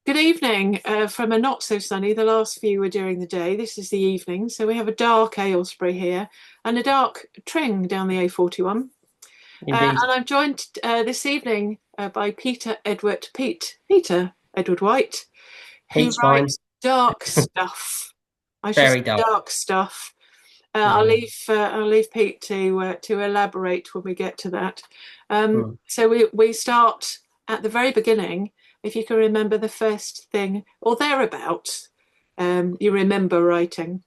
Good evening from a not so sunny. The last few were during the day. This is the evening. So we have a dark Aylesbury here and a dark Tring down the A41. Indeed. And I'm joined this evening by Peter Edward White, who Pete's fine. writes dark stuff. I should say Very dull. dark stuff. Yeah. I'll leave Pete to elaborate when we get to that. Mm. So we start at the very beginning. If you can remember the first thing or thereabouts, you remember writing.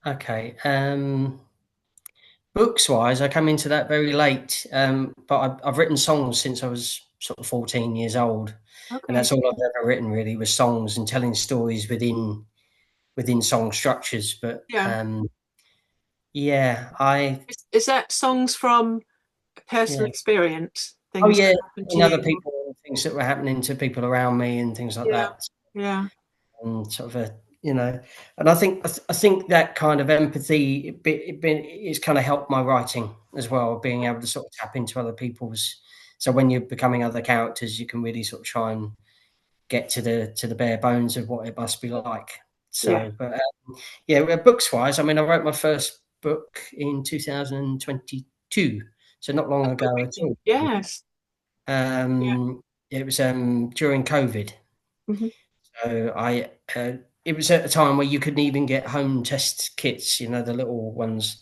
Okay. Books wise, I come into that very late. But I've written songs since I was sort of 14 years old, and Okay. that's all I've ever written really was songs and telling stories within song structures. But Yeah. yeah, I Is that songs from personal yeah. experience, Oh things that yeah, happened to and other you? people, things that were happening to people around me, and things like Yeah. that. Yeah. And sort of and I think that kind of empathy it's kind of helped my writing as well, being able to sort of tap into other people's. So when you're becoming other characters, you can really sort of try and get to the bare bones of what it must be like. Yeah. So, but yeah, books wise, I mean, I wrote my first book in 2022, so not long ago at all. Yes. Yeah. Um, it was during COVID. Hmm. So it was at a time where you couldn't even get home test kits, the little ones.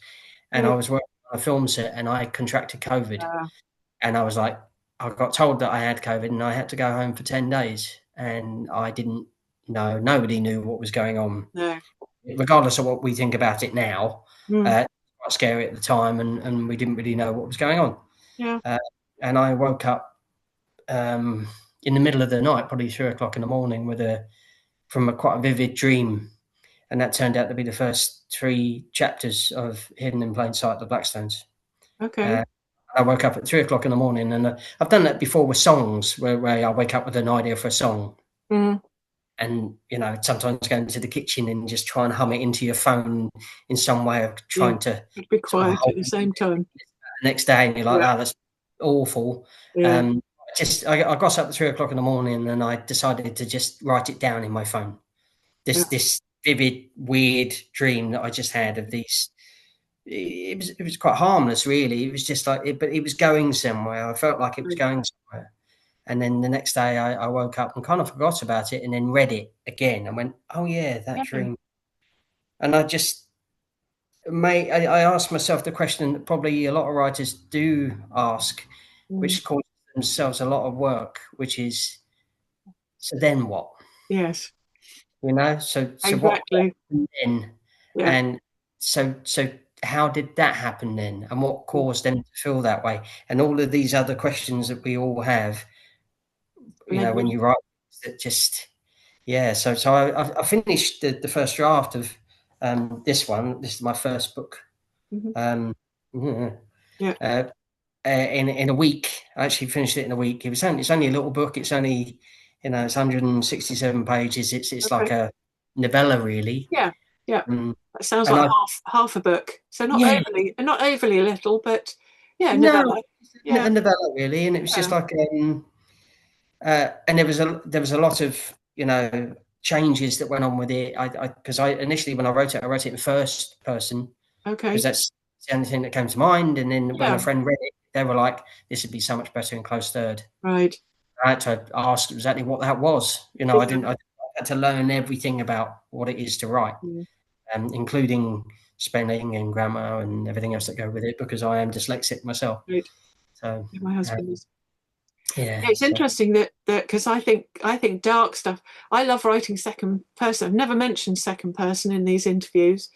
And Mm. I was working on a film set and I contracted COVID. And I was like, I got told that I had COVID and I had to go home for 10 days. And I didn't know, nobody knew what was going on. No. Regardless of what we think about it now, Mm. it was quite scary at the time and we didn't really know what was going on. Yeah. Uh, and I woke up um, in the middle of the night, probably 3 o'clock in the morning, from a quite a vivid dream, and that turned out to be the first three chapters of Hidden in Plain Sight, the Blackstones. Okay. Uh, I woke up at 3 o'clock in the morning, and I've done that before with songs, where I wake up with an idea for a song, Mm. and sometimes go into the kitchen and just try and hum it into your phone in some way of Yeah. trying to But be sort of quiet hold at the it same time. the next day, and you're like, Yeah. "Oh, that's awful." Yeah. Um, I got up at 3 o'clock in the morning, and I decided to just write it down in my phone. Yeah. This vivid, weird dream that I just had of these. It was quite harmless, really. It was just like it, but it was going somewhere. I felt like it was Right. going somewhere. And then the next day, I woke up and kind of forgot about it, and then read it again and went, "Oh yeah, that Yeah. dream." And I asked myself the question that probably a lot of writers do ask, Mm. which causes themselves a lot of work, which is, so then what? Yes. So what Exactly. happened then? Yeah. And so how did that happen then? And what caused them to feel that way? And all of these other questions that we all have, Led when me. you write, that just, yeah. So I finished the first draft of this one. This is my first book. Hmm. Um, yeah, Yeah. uh, in a week. I actually finished it in a week. It's only a little book. It's only, it's 167 pages. It's like Okay. a novella, really. Yeah. Yeah. Mm, That sounds and like I half a book. So Yeah, not overly little, but yeah, no, novella. a Yeah. novella really, and it was just Yeah. like, and there was a lot of changes that went on with it. I because I initially when I wrote it in first person because Okay. that's the only thing that came to mind, and then when a Yeah. friend read it, they were like, "This would be so much better in close third." Right. I had to ask exactly what that was. I Yeah. didn't. I had to learn everything about what it is to write, Yeah. including spelling and grammar and everything else that go with it, because I am dyslexic myself. Right. So, Yeah, my husband is. yeah. It's So, interesting that because I think dark stuff. I love writing second person. I've never mentioned second person in these interviews,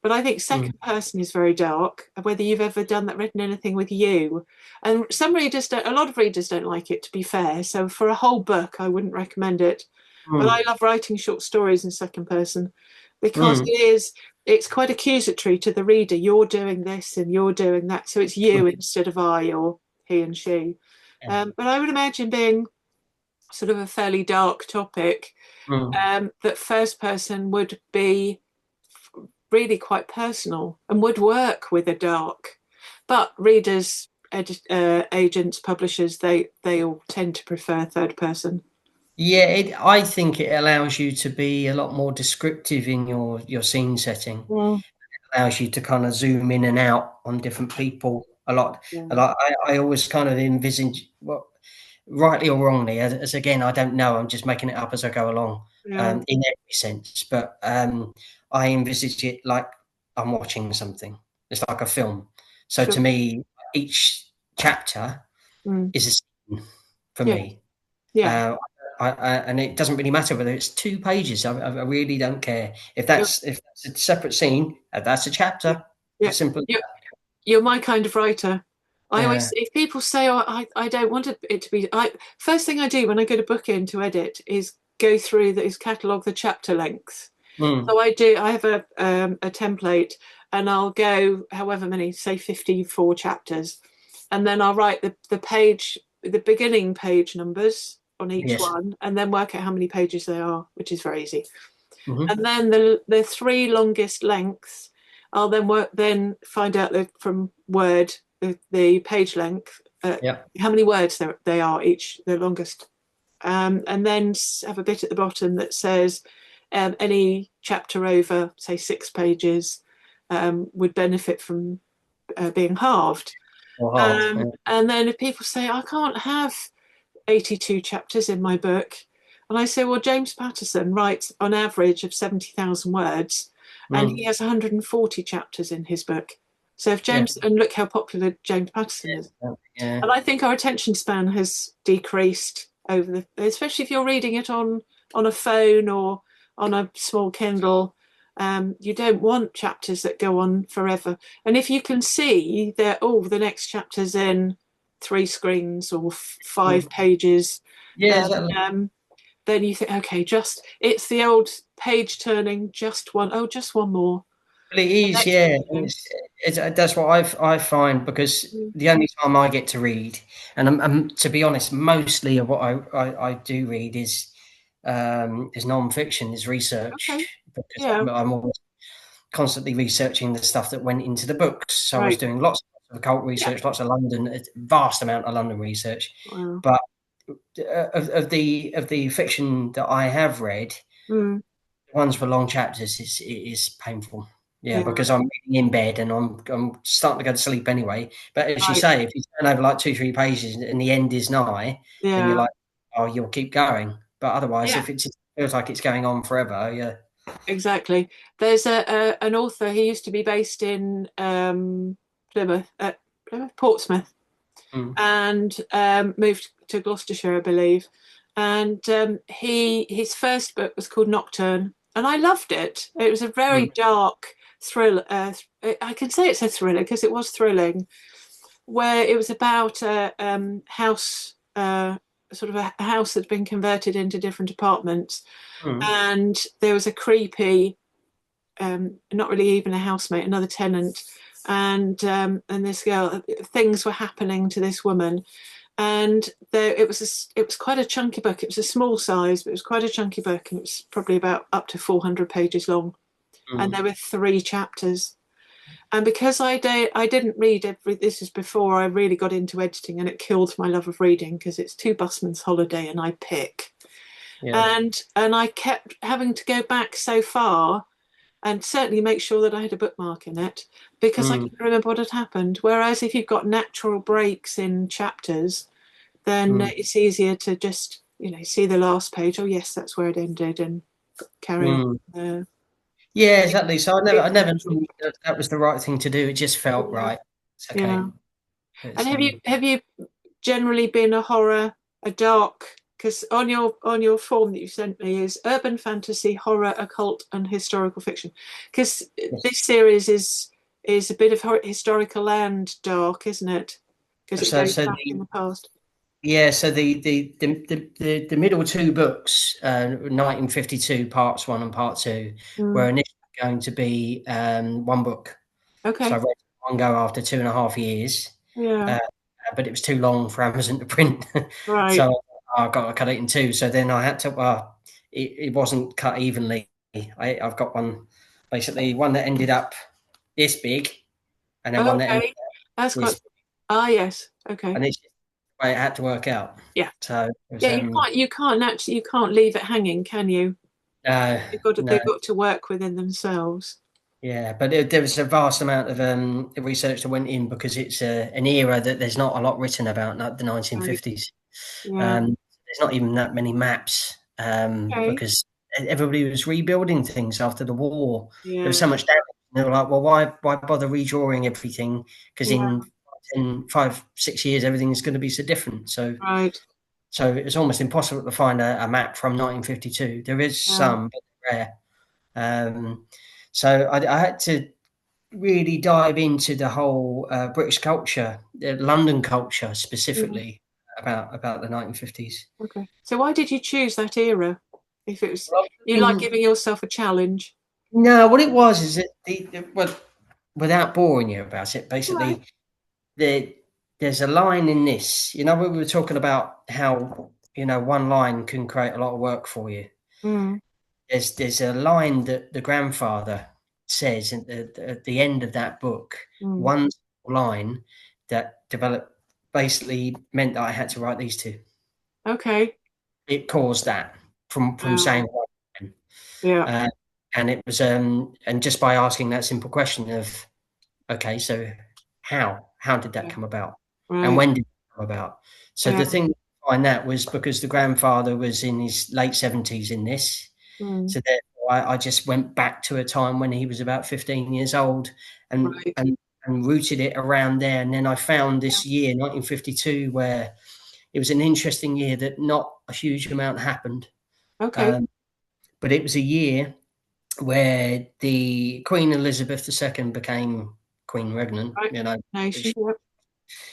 but I think mm, second person is very dark. Whether you've ever done that, written anything with you, and some readers don't. A lot of readers don't like it. To be fair, so for a whole book, I wouldn't recommend it. But mm, I love writing short stories in second person because mm, it's quite accusatory to the reader. You're doing this and you're doing that, so it's mm, you instead of I or he and she. yeah, But I would imagine being sort of a fairly dark topic, mm, that first person would be really quite personal and would work with a dark. But readers, agents, publishers, they all tend to prefer third person. Yeah, I think it allows you to be a lot more descriptive in your scene setting. Mm, Allows you to kind of zoom in and out on different people a lot. yeah, And I always kind of envisage, well, rightly or wrongly, as again, I don't know, I'm just making it up as I go along, yeah, in every sense. But I envisage it like I'm watching something. It's like a film. So to sure. me, each chapter Mm, is a scene for yeah, me. yeah. Uh, and it doesn't really matter whether it's 2 pages. I really don't care. You're, If that's a separate scene, that's a yeah, chapter. yeah. It's simple as You're, you're my kind of writer. I always, that. if people say, "Oh, I don't want it to be," first thing I do when I go to book in to edit is go through is catalogue the chapter length. Yeah. Mm. So I do. I have a template, and I'll go however many, say 54 chapters, and then I'll write the beginning page numbers on each Yes. one, and then work out how many pages they are, which is very easy. Mhm. And then the three longest lengths, I'll then find out from Word the page length, Yeah. how many words they are each, the longest, and then have a bit at the bottom that says any chapter over, say, 6 pages would benefit from being halved. Or halved. Yeah. And then if people say, I can't have 82 chapters in my book, and I say, well, James Patterson writes on average of 70,000 words, and he Mm. has 140 chapters in his book. So if Yeah. James, and look how popular James Patterson is. Yeah. And I think our attention span has decreased over especially if you're reading it on a phone or on a small Kindle. You don't want chapters that go on forever. And if you can see that, oh, the next chapter's in 3 screens or 5 pages, Yeah, then exactly. then you think, okay, just it's the old page turning, just one, oh, just one more. Well, it The is, next yeah. page. It's that's what I find because Mm. the only time I get to read, and to be honest, mostly of what I do read is non-fiction, is Okay. research because Yeah. I'm always constantly researching the stuff that went into the books. So I was Right. doing lots of occult Yeah. research, lots of London, a vast amount of London research. Wow. But of the fiction that I have read, Mm. the ones for long chapters it is painful. Yeah, Yeah. because I'm reading in bed and I'm starting to go to sleep anyway. But as you Right. say, if you turn over like 2, 3 pages and the end is nigh, then you're Yeah. like, oh, you'll keep going. But otherwise, Yeah. if it feels like it's going on forever, yeah. Exactly. There's an author. He used to be based in Portsmouth, Mm, and moved to Gloucestershire, I believe. And his first book was called Nocturne, and I loved it. It was a very mm, dark thriller. I can say it's a thriller because it was thrilling, where it was about a house, sort of a house that's been converted into different apartments, mm, and there was a creepy, not really even a housemate, another tenant, and this girl. Things were happening to this woman, and it was quite a chunky book. It was a small size, but it was quite a chunky book, and it was probably about up to 400 pages long. And there mm, were 3 chapters. And because I didn't read every. This is before I really got into editing, and it killed my love of reading because it's two busman's holiday, and I pick. yeah. And I kept having to go back so far and certainly make sure that I had a bookmark in it because I Mm, couldn't remember what had happened. Whereas if you've got natural breaks in chapters, then mm, it's easier to just see the last page. Oh yes, that's where it ended, and carry on. mm. Yeah, exactly. So I It's never natural. knew that that was the right thing to do. It just felt Yeah, right. It's yeah. okay. And It's have you generally been a dark? Because on your form that you sent me is urban fantasy, horror, occult, and historical fiction. Because yes. this series is a bit of historical and dark, isn't it? Because it So goes so back in the past. so the middle 2 books, 1952 parts 1 and part 2, were Mm. initially going to be, 1 book. So I Okay. read it in one go after 2.5 years, Yeah. uh, but it was too long for Amazon to print. Right. So I got to cut it in 2. So then I had to, it wasn't cut evenly. I've got one, basically one that ended up this big, and then one that ended Okay. up That's quite. this, Ah, yes. Okay. and it's way it had to work out. Yeah. So it was Yeah, you can't leave it hanging, can you? no, no, They've got to work within themselves. yeah, but there was a vast amount of research that went in because it's an era that there's not a lot written about, like the Right. 1950s. Yeah. There's not even that many maps Okay. because everybody was rebuilding things after the war. There was Yeah. so much damage. And they were like, well, why bother redrawing everything? Because Yeah. in 5, 6 years, everything's going to be so different. Right. So it's almost impossible to find a map from 1952. There is Yeah. some, but rare. Um, so I had to really dive into the whole British culture, London culture Yeah. specifically about the 1950s. Okay. So why did you choose that era? If it was Well, you like in, giving yourself a challenge. no, what it was is that well, without boring you about it, Right. basically, the, there's a line in this. You know, we were talking about how one line can create a lot of work for you. Mm. There's a line that the grandfather says at the end of that book, Mm. one line that developed basically meant that I had to write these two. Okay. It caused that from saying one line. Yeah. Uh, and it was and just by asking that simple question of okay, so how did that Yeah. come about? And Right. when did it come about? So Yeah. the thing behind that was because the grandfather was in his late 70s in this. Mm. So therefore, I just went back to a time when he was about 15 years old and Right. and and rooted it around there. And then I found Yeah. this year, 1952, where it was an interesting year that not a huge amount happened. Okay. Um, but it was a year where the Queen Elizabeth II became Queen Regnant. Right. Nation. Yeah.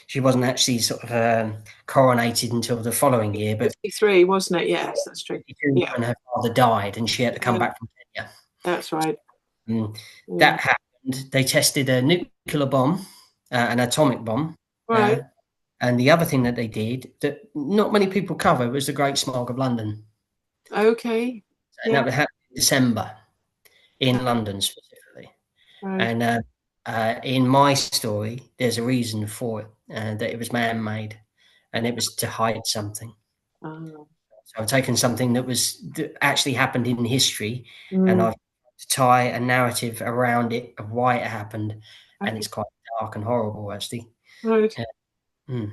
She wasn't actually sort of coronated until the following year, but 53, wasn't it? Yes, that's true. 52 Yeah. when her father died and she had to come Yeah. back from Kenya. That's right. And Yeah. that happened. They tested a nuclear bomb, an atomic bomb. Right. And the other thing that they did that not many people cover was the Great Smog of London. Okay. And Yeah. that happened in December in London specifically. Right. And in my story, there's a reason for it, that it was man-made, and it was to hide something. Oh. So I've taken something that actually happened in history, and Mm. I've tried to tie a narrative around it of why it happened, and Okay. it's quite dark and horrible, actually. Right. Yeah. Mm.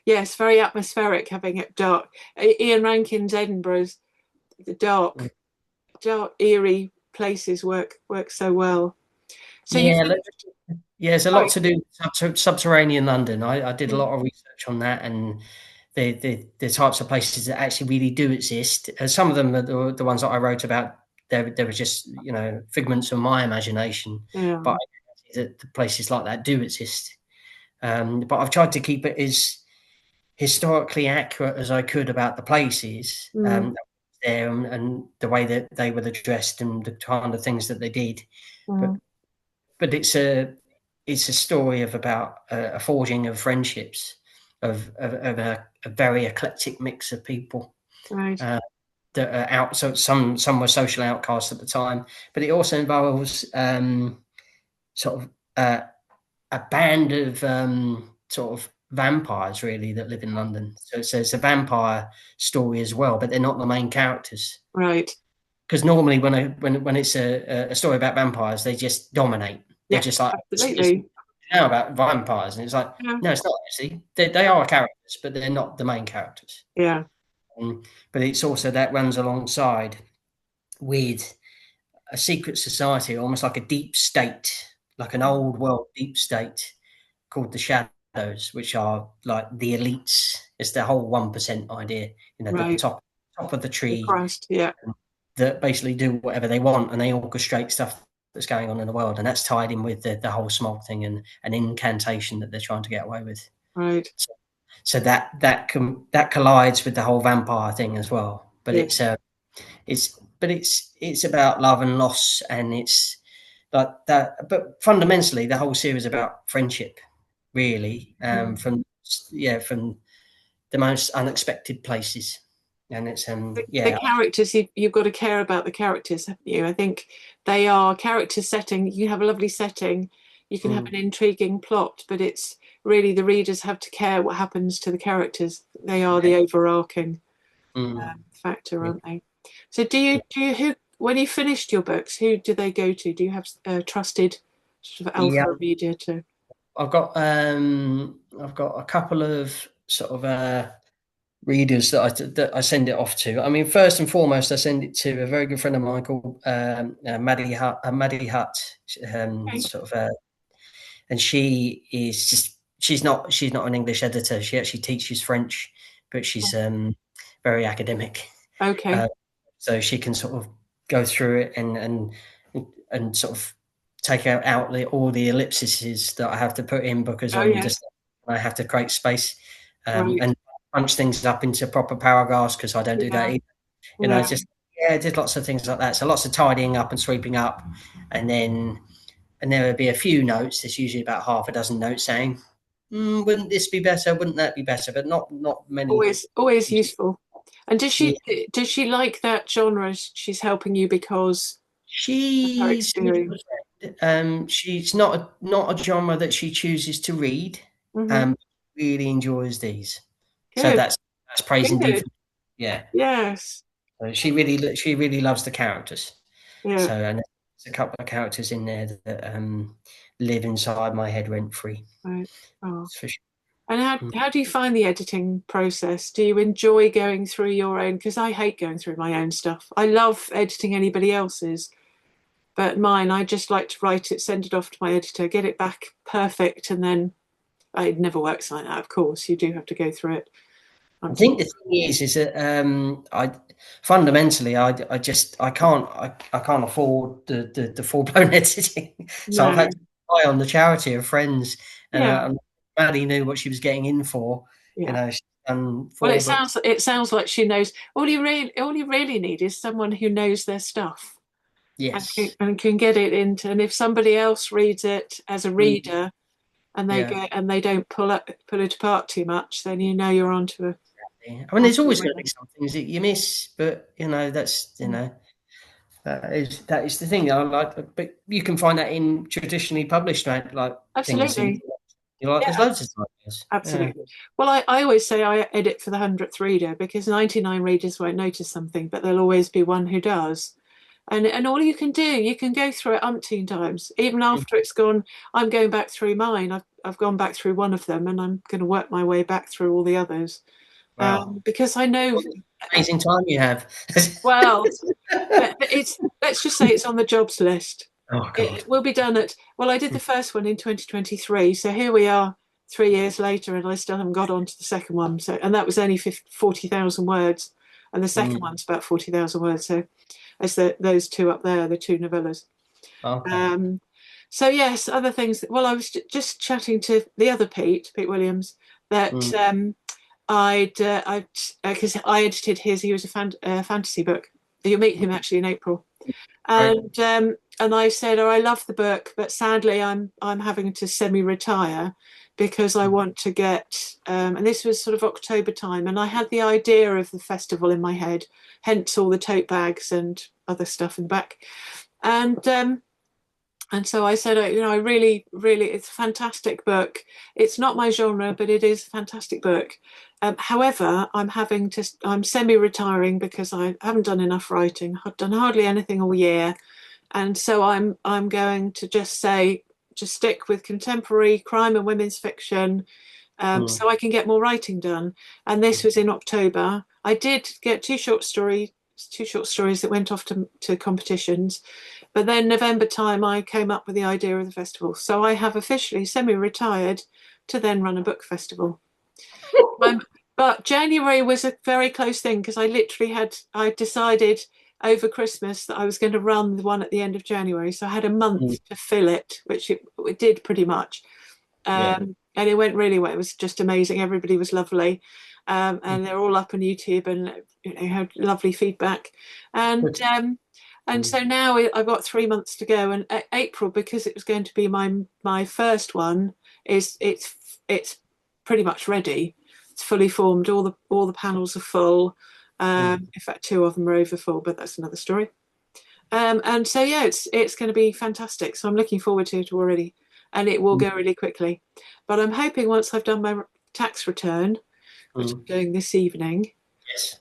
Yeah, it's very atmospheric having it dark. Ian Rankin's Edinburgh's the Mm. dark, eerie places work so well. So you Yeah, think, yeah, there's a lot sorry, to do with subterranean London. I did a mm, lot of research on that, and the types of places that actually really do exist. Some of them are the ones that I wrote about. They were just figments of my imagination, yeah, but the places like that do exist. But I've tried to keep it as historically accurate as I could about the places mm, there and the way that they were addressed and the kind of things that they did. But mm, but it's a story of about a forging of friendships of a very eclectic mix of people right, uh, that are out. So some were social outcasts at the time, but it also involves sort of a band of sort of vampires really that live in London. So it's a vampire story as well, but they're not the main characters. right, Because normally when it's a story about vampires, they just dominate. They're yeah, just like it's absolutely, now about vampires, and it's like yeah, no, it's not actually. They are characters, but they're not the main characters. yeah, But it's also that runs alongside with a secret society, almost like a deep state, like an old world deep state called the Shadows, which are like the elites. It's the whole 1% idea, the right, top of the the tree Christ, yeah, that basically do whatever they want and they orchestrate stuff that's going on in the world. And that's tied in with the whole smog thing and an incantation that they're trying to get away with. right, So that collides with the whole vampire thing as well. But yeah, it's about love and loss, and it's like that. But fundamentally, the whole series is about friendship, really. mm. From the most unexpected places, and it's The characters you've got to care about the characters, haven't you? I think they are character setting. You have a lovely setting, you can have mm, an intriguing plot, but it's really the readers have to care what happens to the characters. They are the overarching Mm. factor, aren't they? So do you who when you finished your books, who do they go to? Do you have a trusted sort of Yeah, alpha reader to? I've got a couple of sort of readers that I send it off to. I mean, first and foremost, I send it to a very good friend of mine called Maddie Hutt, Okay. sort of, and she is just she's not an English editor. She actually teaches French, but she's very academic. Okay. Uh, so she can sort of go through it and sort of take out all the ellipses that I have to put in because Oh yes. I have to create space Right. and punch things up into proper paragraphs because I don't do that Yeah. either. Yeah. Just just lots of things like that. So lots of tidying up and sweeping up, and there would be a few notes. There's usually about half a dozen notes saying, "Wouldn't this be better? Wouldn't that be better?" But not many. Always useful. And Yeah. does she like that genre? She's helping you because of her She's experience. she's not a genre that she chooses to read. Hmm. Um, really enjoys these, so Good. that's praise indeed. Good. Yeah, Yes. so she really loves the characters. Yeah. So and there's a couple of characters in there that live inside my head rent free. Right. Oh. For sure. And Mm. how do you find the editing process? Do you enjoy going through your own? Because I hate going through my own stuff. I love editing anybody else's, but mine, I just like to write it, send it off to my editor, get it back perfect, and then it never works like that. Of course, you do have to go through it. I Umpteen. think the thing is that I fundamentally I can't afford the full blown editing, so I've had No. to rely on the charity of friends, and Yeah. Maddie knew what she was getting in for. Yeah. She's done Well, 4 books. it sounds like she knows. All you really need is someone who knows their stuff Yes, and can get it into. And if somebody else reads it as a mm, reader and yeah. they don't pull it apart too much, then you know you're Yeah. I mean, there's onto a always going to winner. be some things that you miss, but that's that is the thing. I like, but you can find that in traditionally published like things, and Absolutely. you're like, there's Yeah, loads of ideas. Yeah. absolutely. Well, I always say I edit for the 100th reader because 99 readers won't notice something, but there'll always be one who does. And all you can do, you can go through it umpteen times. Even after it's gone, I'm going back through mine. I've gone back through one of them and I'm going to work my way back through all the others. Wow. Because I know, What an amazing time you have. well, let's just say it's on the jobs list. Oh God. It will be done well, I did the first one in 2023. So here we are 3 years later and I still haven't got on to the second one. So, and that was only 40,000 words. And the second Mm, one's about 40,000 words. So as those two up there, the two novellas. okay. Um, so yes, other things. Well, I was just chatting to the other Pete Williams, that Mm, I because I edited his. He was a fantasy book. You'll meet him actually in April, right. and I said, "Oh, I love the book, but sadly, I'm having to semi-retire because I want to get." And this was sort of October time, and I had the idea of the festival in my head, hence all the tote bags and other stuff in the back, and. And so I said, I really, really, it's a fantastic book. It's not my genre, but it is a fantastic book. However, I'm semi-retiring because I haven't done enough writing. I've done hardly anything all year, and so I'm going to just stick with contemporary crime and women's fiction, Mm, so I can get more writing done. And this was in October. I did get two short stories that went off to competitions. But then November time, I came up with the idea of the festival. So I have officially semi-retired to then run a book festival. Um, but January was a very close thing because I decided over Christmas that I was going to run the one at the end of January. So I had a mm, month to fill it, which it did pretty much. yeah. And it went really well. It was just amazing. Everybody was lovely. Mm, And they're all up on YouTube and had lovely feedback. And good. and Mm, so now I've got 3 months to go. And April, because it was going to be my first one, it's pretty much ready. It's fully formed. All the panels are full. mm. In fact, two of them are over full, but that's another story. And so yeah, it's going to be fantastic. So I'm looking forward to it already. and it will go really quickly. But I'm hoping once I've done my tax return, which I'm doing this evening, Yes.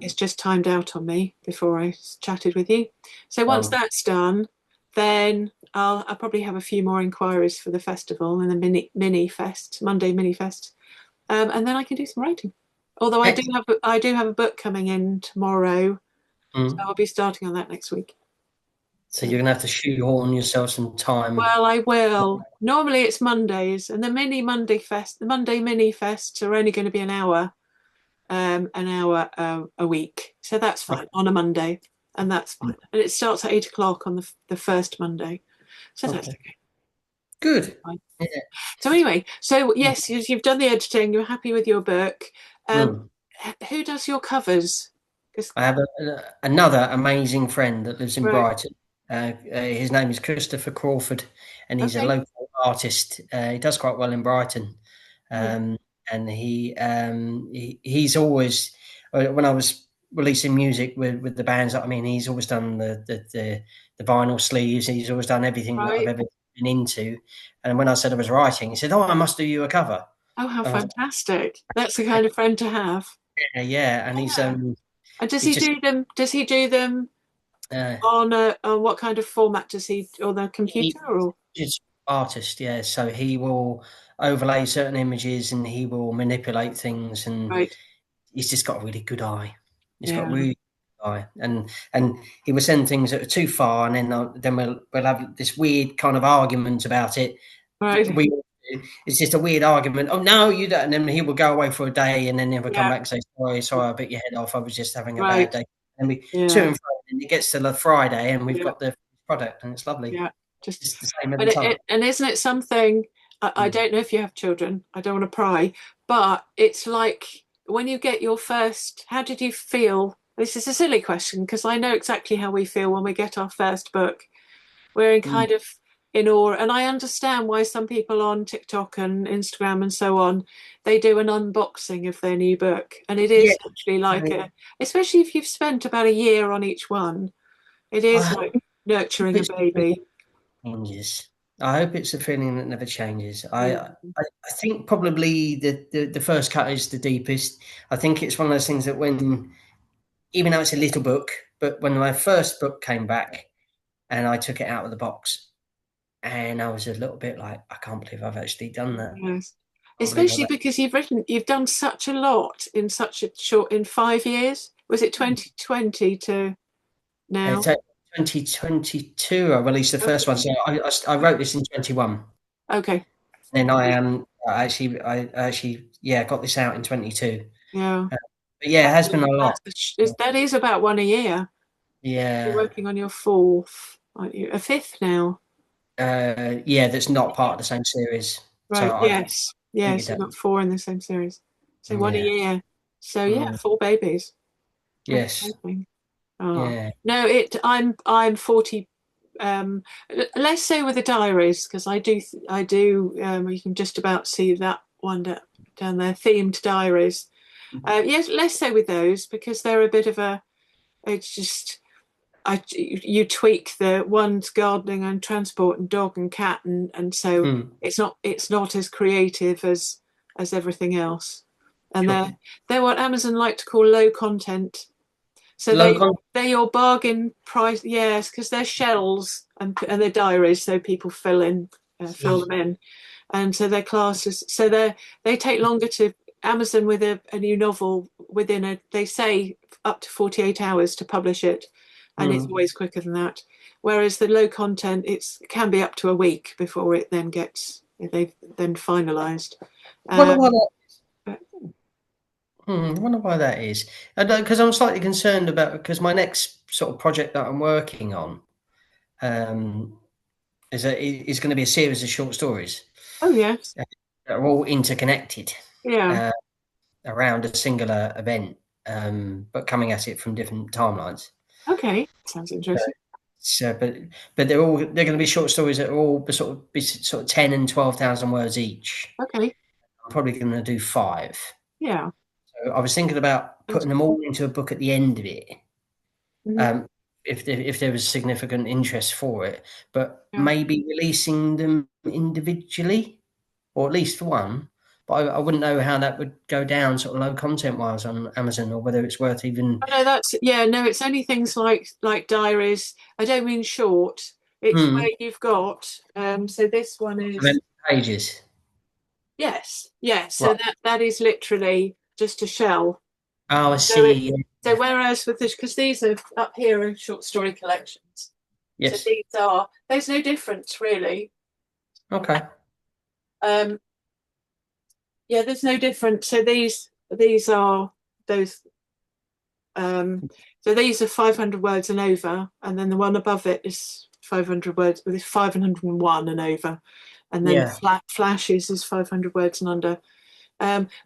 it's just timed out on me before I chatted with you. So once Um, that's done, then I'll probably have a few more inquiries for the festival and the mini fest, Monday mini fest, and then I can do some writing. Although I do have a book coming in tomorrow, so I'll be starting on that next week. so you're going to have to shoehorn yourself some time. Well, I will. Normally it's Mondays, and the Monday mini fests are only going to be an hour a week. So that's fine on a Monday, and that's fine. And it starts at 8 o'clock on the first Monday, so that's Okay. okay. Good. Fine. Yeah. So anyway, so yes, you've done the editing. You're happy with your book. Um, Mm. who does your covers? 'Cause- I have another amazing friend that lives in right, Brighton. His name is Christopher Crawford, and he's a okay, local artist. He does quite well in Brighton, right, um, and he's always when I was releasing music with the bands. I mean, he's always done the vinyl sleeves. He's always done everything that I've right. ever been into. And when I said I was writing, he said, "Oh, I must do you a cover." Oh, how And I was fantastic! That's the kind of friend to have. like, yeah, and Yeah. And does he's he just. do them? Does he do them Uh, on what kind of format does he on the He computer or is artist, yeah. So he will overlay certain images and he will manipulate things, and right? he's just got a really good eye. He's got a Yeah, really good eye, and he will send things that are too far, and then we'll have this weird kind of argument about it. right. We It's just a weird argument. Oh no, you don't. And then he will go away for a day, and then he'll come Yeah, back and say, "Sorry, I bit your head off. I was just having a bad right. day." And we to Yeah, and fro, and it gets to the Friday, and we've yeah, got the product, and it's lovely. yeah. Just It's the same every time. and isn't it something? I Mm. don't know if you have children. I don't want to pry, but it's like when you get your first. How did you feel? This is a silly question because I know exactly how we feel when we get our first book. We're in Mm. kind of in awe. And I understand why some people on TikTok and Instagram and so on, they do an unboxing of their new book. And it Yeah, is actually like especially if you've spent about a year on each one, it I is hope like nurturing a it's a feeling baby. that changes. I hope it's a feeling that never changes. Yeah, I think probably the first cut is the deepest. I think it's one of those things that when, even though it's a little book, but when my first book came back and I took it out of the box, and I was a little bit like, I can't believe I've actually done that. yes. I can't believe Especially I've because you've done such a lot in such a short, in 5 years. Was it 2020 to now? it's 2022. I released the first one, Okay. so I wrote this in 21. Okay. Then I actually yeah got this out in 22. Yeah. But yeah, it has been a lot. That is about one a year. You're Yeah, working on your fourth, aren't you? A fifth now. yeah, that's not part of the same series. So Right. I've Yes. completed Yes. You've that. got four in the same series. So one a Yeah. year. So yeah, Mm, four babies. That's yes. amazing. Oh. Yeah. No, I'm 40 let's say with the diaries because I do you can just about see that one down there themed diaries. Yes, let's say with those because they're a bit of a it's just you tweak the one's gardening and transport and dog and cat and so Mm, it's not as creative as everything else. And sure. they're what Amazon like to call low content. So Low con. they're your bargain price, yes, because they're shells and they're diaries, so people fill them in, and so they're classes. So they take longer to Amazon with a new novel within they say up to 48 hours to publish it, and it's Mm. always quicker than that. Whereas the low content, it can be up to a week before it then gets they've then finalised. Wonder why Um, that. Wonder why that is. Because I'm slightly concerned about because my next sort of project that I'm working on um, is going to be a series of short stories oh yes, that are all interconnected. yeah, Uh, Around a singular event, but coming at it from different timelines. okay, sounds So, interesting. but they're going to be short stories that are all sort of 10 and 12,000 words each. Okay, I'm probably going to do 5. yeah. So I was thinking about putting them all into a book at the end of it. Mhm. Um, if there was significant interest for it, but Yeah. maybe releasing them individually, or at least one. But I wouldn't know how that would go down, sort of low content wise on Amazon, or whether it's worth even. Oh, no, no, it's only things like diaries. I don't mean short. It's where Mm, you've got so this one and then is pages. yes. So Right. that is literally just a shell. Oh, I So it see. Yeah. so whereas with this, because these are up here are short story collections. So Yes. there's no difference really. Okay. Um yeah, there's no difference. So these are those so these are 500 words and over, and then the one above it is 500 words, with 501 and over, and then Yeah. the flashes is 500 words and under.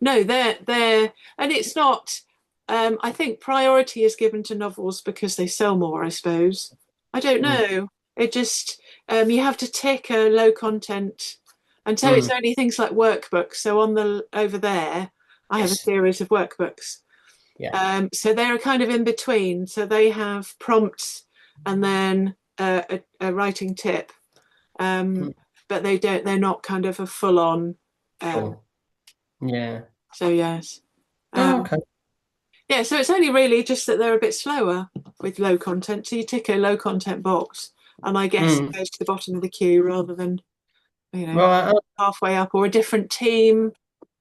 No, they're, and it's not. I think priority is given to novels because they sell more. I suppose. I don't Mm, know. It just you have to tick a low content, and so it's mm, only things like workbooks. So on the over there, I have a yes. series of workbooks. Yeah. So they're kind of in between. So they have prompts and then a writing tip, Mm, but they don't. They're not kind of a full on. Um, sure. Yeah. so yes, Oh, um, okay. yeah. So it's only really just that they're a bit slower with low content. So you tick a low content box, and I guess Mm. it goes to the bottom of the queue rather than you know Right. halfway up or a different team.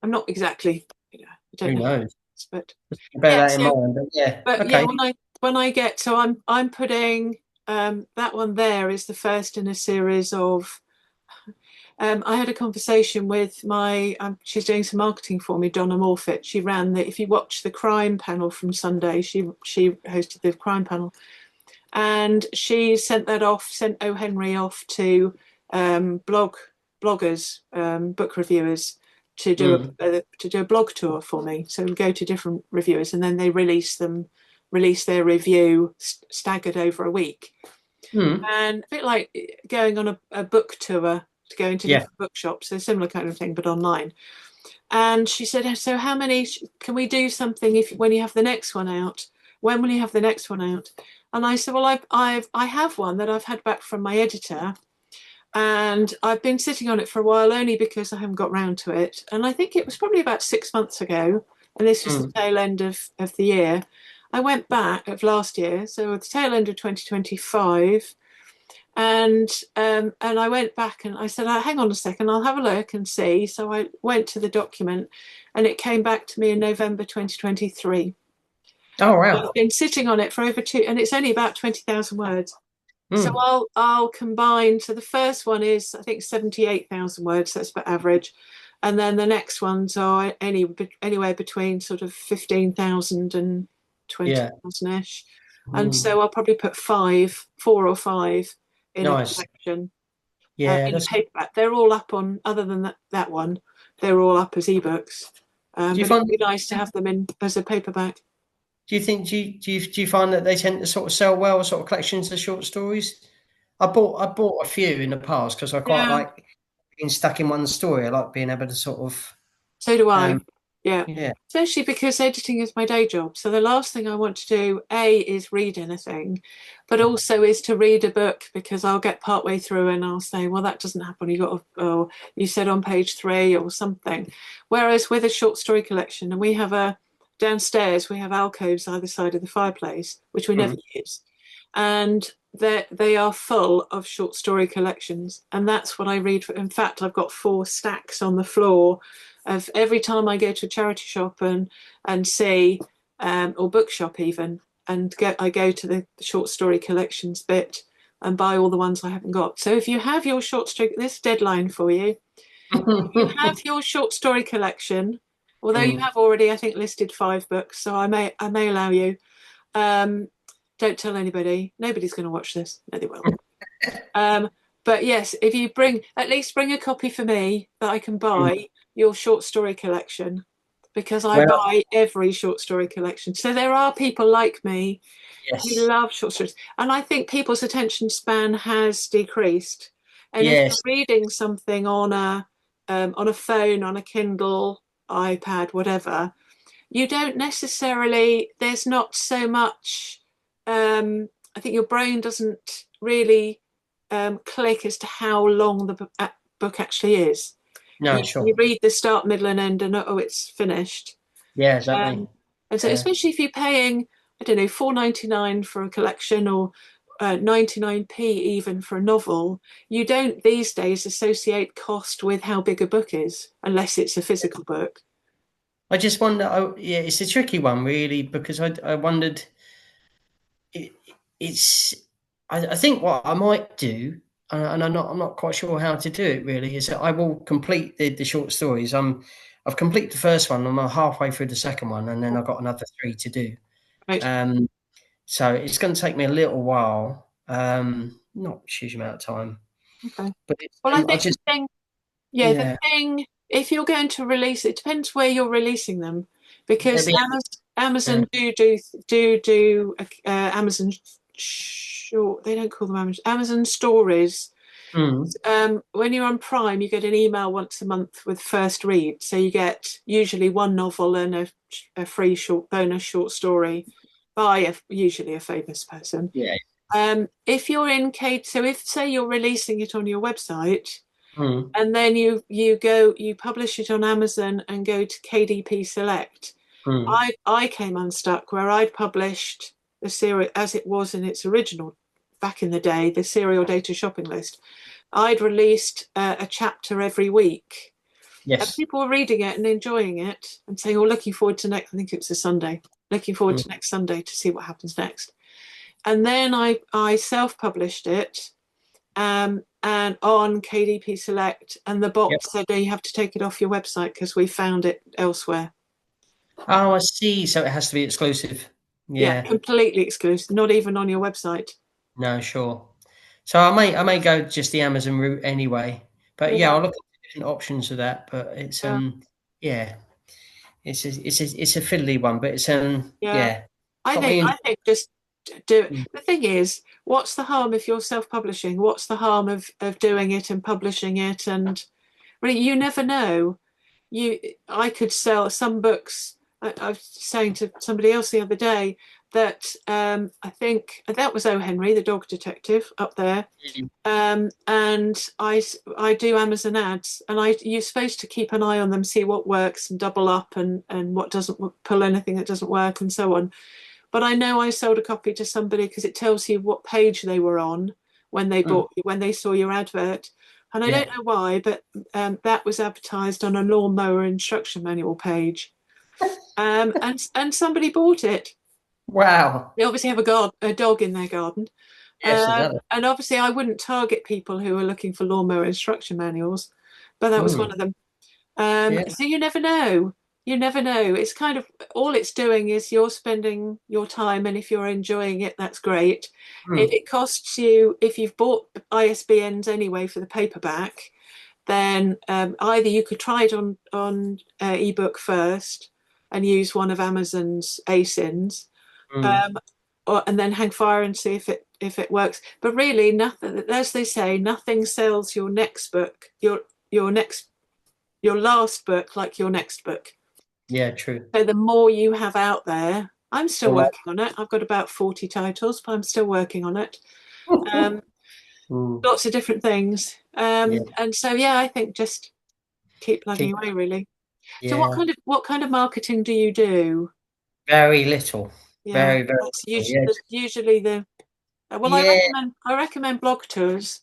I'm not exactly. I don't Who know, knows? but Bear yeah. that in So mind. But yeah. but yeah, Okay. when I get so I'm putting that one there is the first in a series of. I had a conversation with my. She's doing some marketing for me, Donna Morfitt. She ran the. If you watch the crime panel from Sunday, she hosted the crime panel, and she sent that off. Sent O. Henry off to bloggers, book reviewers, Mm. to do a blog tour for me. So we go to different reviewers, and then they release their review staggered over a week, Mm. and a bit like going on a book tour to go into Yeah. different bookshops. So similar kind of thing, but online. And she said, "So how many can we do something if when you have the next one out? When will you have the next one out?" And I said, "Well, I have one that I've had back from my editor, and I've been sitting on it for a while only because I haven't got round to it. And I think it was probably about 6 months ago, and this was the Mm. tail end of the year. I went back of last year, so at the tail end of 2025, and I went back and I said, oh, hang on a second, I'll have a look and see. So I went to the document, and it came back to me in November 2023. Oh, I've wow. been sitting on it for over two, and it's only about 20,000 words. So Mm. I'll combine. So the first one is I think 78,000 words. That's about average, and then the next ones are anywhere between sort of 15,000 and Yeah. 20,000 ish. And Mm. so I'll probably put four or five in a Nice. collection Yeah. in a That's. paperback. They're all up on. Other than that one, they're all up as ebooks. Do you But it find? would be nice to have them in as a paperback. Do you think? Do you find that they tend to sort of sell well, sort of collections of short stories? I bought a few in the past because I quite Yeah. like being stuck in one story. I like being able to sort of. So do I. Um. Yeah. Yeah. Especially because editing is my day job. So the last thing I want to do, A, is read anything, but also is to read a book because I'll get partway through and I'll say, well, that doesn't happen. You got to, oh, you said on page 3 or something. Whereas with a short story collection, and we have downstairs, we have alcoves either side of the fireplace, which we never Mm. use. And they are full of short story collections. And that's what I read. In fact, I've got 4 stacks on the floor of every time I go to a charity shop and see or bookshop even, and I go to the short story collections bit and buy all the ones I haven't got. So if you have your short story, this deadline for you, if you have your short story collection, although you Mm. have already, I think, listed 5 books, so I may allow you. Um, don't tell anybody. Nobody's going to watch this. No, they will. Um, but yes, if you at least bring a copy for me that I can Mm. buy your short story collection, because I Well, buy every short story collection. So there are people like me who yes, love short stories, and I think people's attention span has decreased. And if you're yes, reading something on a phone, on a Kindle, iPad, whatever, you don't necessarily. There's not so much. I think your brain doesn't really click as to how long the book actually is. No, You sure. read the start, middle, and end, and oh, it's finished. Yeah, exactly. Um, and so, Yeah. especially if you're paying, I don't know, 4.99 for a collection, or 99p even for a novel, you don't these days associate cost with how big a book is, unless it's a physical book. I just wonder. Yeah, it's a tricky one, really, because I wondered. It, it's. I think what I might do, and I'm not quite sure how to do it. Really, is that I will complete the short stories. I've completed the first one. I'm halfway through the second one, and then I've got another three to do. Right. Um, so it's going to take me a little while. Not a huge amount of time, Okay. but it's, Well, I I think the just thing, yeah, the yeah. thing, if you're going to release it, depends where you're releasing them, They'll because be Amazon yeah. do Amazon short. They don't call them Amazon stories. Mm, When you're on Prime, you get an email once a month with first read. So you get usually one novel and a free short bonus short story by usually a famous person. yeah. If you're in Kate, so if say you're releasing it on your website, Mm, and then you publish it on Amazon and go to KDP Select. mm, I came unstuck where I'd published the serial as it was in its original back in the day, the serial data shopping list. I'd released a chapter every week, and yes. people were reading it and enjoying it and saying, "Oh, looking forward to next." I think it was a Sunday. Looking forward Mm, to next Sunday to see what happens next. And then I self-published it, and on KDP Select, and the yep. bot said, "No, you have to take it off your website because we found it elsewhere." Oh, I see. So it has to be exclusive. Yeah, Yeah. completely exclusive, not even on your website. No, sure. So I may go just the Amazon route anyway. But yeah, Yeah, I'll look at different options of that. But it's yeah, yeah, it's a fiddly one, but it's yeah. yeah, it's got me in. I think just do it. Mm, The thing is, what's the harm if you're self-publishing? What's the harm of doing it and publishing it? And really, you never know. I could sell some books. I was saying to somebody else the other day that I think that was O. Henry, the dog detective, up there. mm, And I do Amazon ads, and you're supposed to keep an eye on them, see what works, and double up, and what doesn't, pull anything that doesn't work, and so on. But I know I sold a copy to somebody because it tells you what page they were on mm, when they saw your advert. And I don't yeah. know why, but that was advertised on a lawnmower instruction manual page, and somebody bought it. Wow. They obviously have a dog in their garden, Yes, exactly. and obviously I wouldn't target people who are looking for lawnmower instruction manuals, but that was Mm, one of them. yeah. So you never know. You never know. It's kind of all it's doing is you're spending your time, and if you're enjoying it, that's great. If Mm, it costs you, if you've bought ISBNs anyway for the paperback, then either you could try it on ebook first and use one of Amazon's ASINs, mm, um, and then hang fire and see if it works. But really, nothing. As they say, nothing sells your next book, your next your last book like your next book. yeah, true. So the more you have out there, I'm still The more. working on it. I've got about 40 titles, but I'm still working on it. Um, Mm, Lots of different things. yeah. And so yeah, I think just keep plugging Keep, away really. So yeah. what kind of marketing do you do? Very little. Yeah, Very, very that's little. Yeah. usually the well, Yeah. I recommend blog tours.